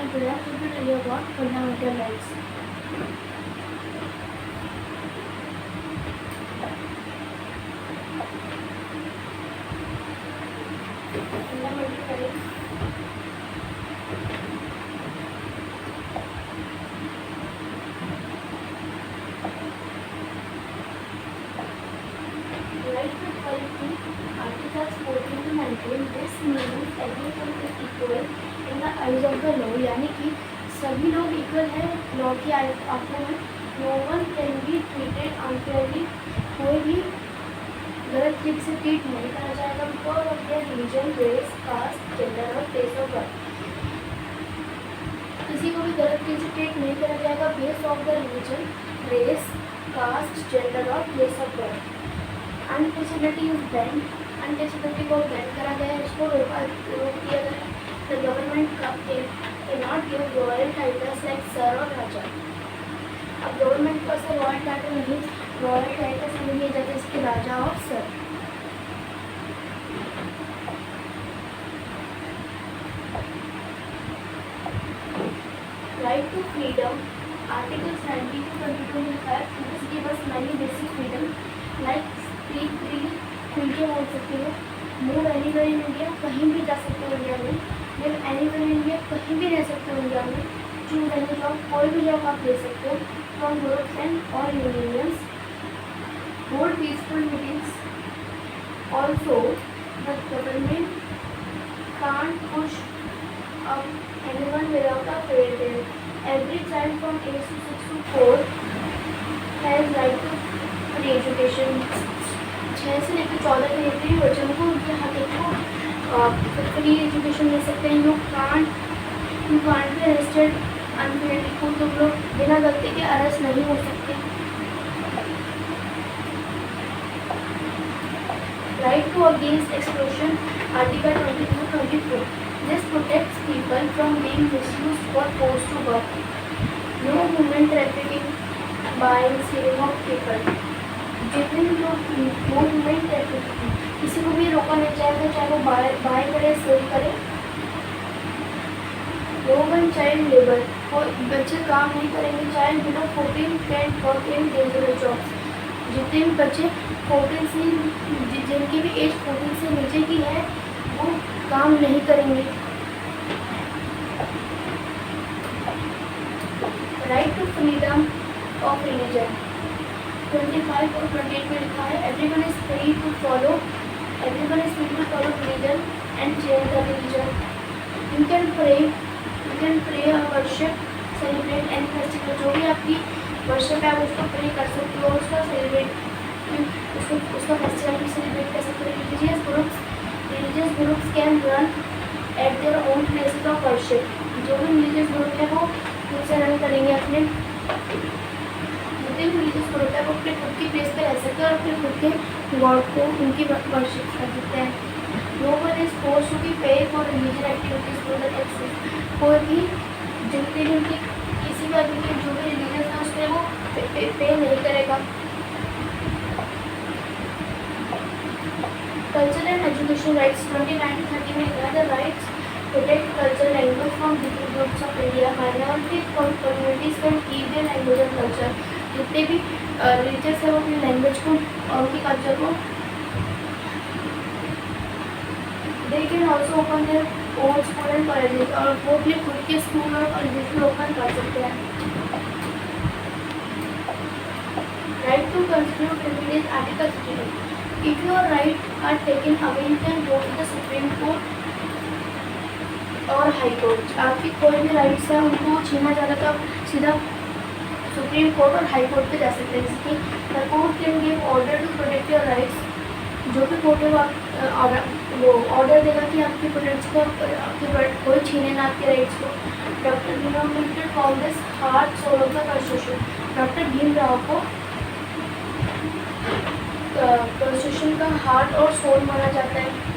and today I'm going to tell you about fundamental rights. Fundamental rights. Right to equality, Articles 14 to 19. This means everyone is equal in the eyes of the law. यानी कि सभी लोग equal है law की आंखों में. No one can be treated unfairly. कोई भी गलत तरीके से ट्रीट नहीं करा जाएगा because of their religion, race, caste, gender और प्लेस ऑफ बर्थ. किसी को भी गलत तरीके से ट्रीट नहीं करा जाएगा based of the religion, race, caste, gender और place of birth. Untouchability is ban. Untouchability को बैन करा गया है, इसको रोक दिया गया है. The government cannot give royal titles like sir और राजा. अब गवर्नमेंट को ऐसा रॉयल टाइटल नहीं, रॉयल टाइटल्स नहीं दिए जाते इसके राजा और sir. Right to freedom. Articles 19 to 22 में लिखा है this give us many basic freedom like speak freely, खुल के बोल सकते हो. मूव एनीवेयर इन इंडिया, कहीं भी जा सकते हो इंडिया में. लिव एनीवेयर इन इंडिया, कहीं भी रह सकते हो इंडिया में. चूज एनी जॉब, कोई भी जॉब आप ले सकते हो फ्रॉम ग्रुप्स एंड और unions. Hold peaceful meetings. Also the government can't push up anyone without a fair deal. Every child from age 6 to 4 has right to free education. 6 से लेकर 14 के लिए बच्चों को उनके हक को फ्री एजुकेशन ले सकते हैं. You can't be arrested unfairly. को तुम लोग बिना गलती के अरेस्ट नहीं हो सकते. Right to against explosion. Article 22-24. This protects people from being misused for forced work. No human trafficking, buying, selling of people. जितने भी लोग no human trafficking, किसी को भी रोका नहीं जाएगा चाहे वो बाय करे, सेल करे. No one child labor. कोई बच्चे काम नहीं करेंगे. Child below 14 can work in dangerous jobs. जितने भी बच्चे 14 से जिनकी भी एज 14 से नीचे की है वो काम नहीं करेंगे. Right to freedom of religion. 25 और 28 में लिखा है everyone is free to follow religion and change the religion. You can pray worship, celebrate and festival. जो भी आपकी वर्शिप है उसको प्रे कर सकते हो, उसका सेलिब्रेट उसका फेस्टिवल भी सेलिब्रेट कर सकते हो. Religious groups can run at their own places of worship. जो भी रिलीजियस ग्रुप है वो खुद से रन करेंगे. अपने जितने भी रिलीजियस ग्रुप है वो अपने खुद की प्लेस पे रह सकते हैं और अपने खुद के गॉड को उनकी वर्शिप कर सकते हैं. No one is force to be pay for religious activities for the taxes. कोई भी जितने भी उनकी किसी भी आदमी के जो भी रिलीजियस है उसमें वो पे नहीं करेगा. कल्चर एंड एजुकेशन राइट्स 29-30 में the rights protect culture language from different groups of India. Minority communities can keep their language and culture. जितने भी रिलीजियस है वो अपनी लैंग्वेज को और उनके कल्चर को they can also open their own school and colleges. और वो अपने खुद के स्कूल और कॉलेजेस भी ओपन कर सकते हैं. Right to constitute privilege. Article 16. If your rights are taken away, you can go to the Supreme Court और हाई कोर्ट. आपकी कोई भी राइट्स है उनको छीना जाता तो आप सीधा सुप्रीम कोर्ट और हाई कोर्ट पे जा सकते हैं. जिसकी the court can give order to protect your rights. जो भी कोर्ट है वो ऑर्डर देगा कि आपके प्रोटेक्ट्स को आपके कोई छीने ना आपके राइट्स को. Doctor Bhimrao Ambedkar called this heart soul of the constitution. Doctor Bhimrao को कॉन्स्टिट्यूशन का हार्ट और सोल माना जाता है.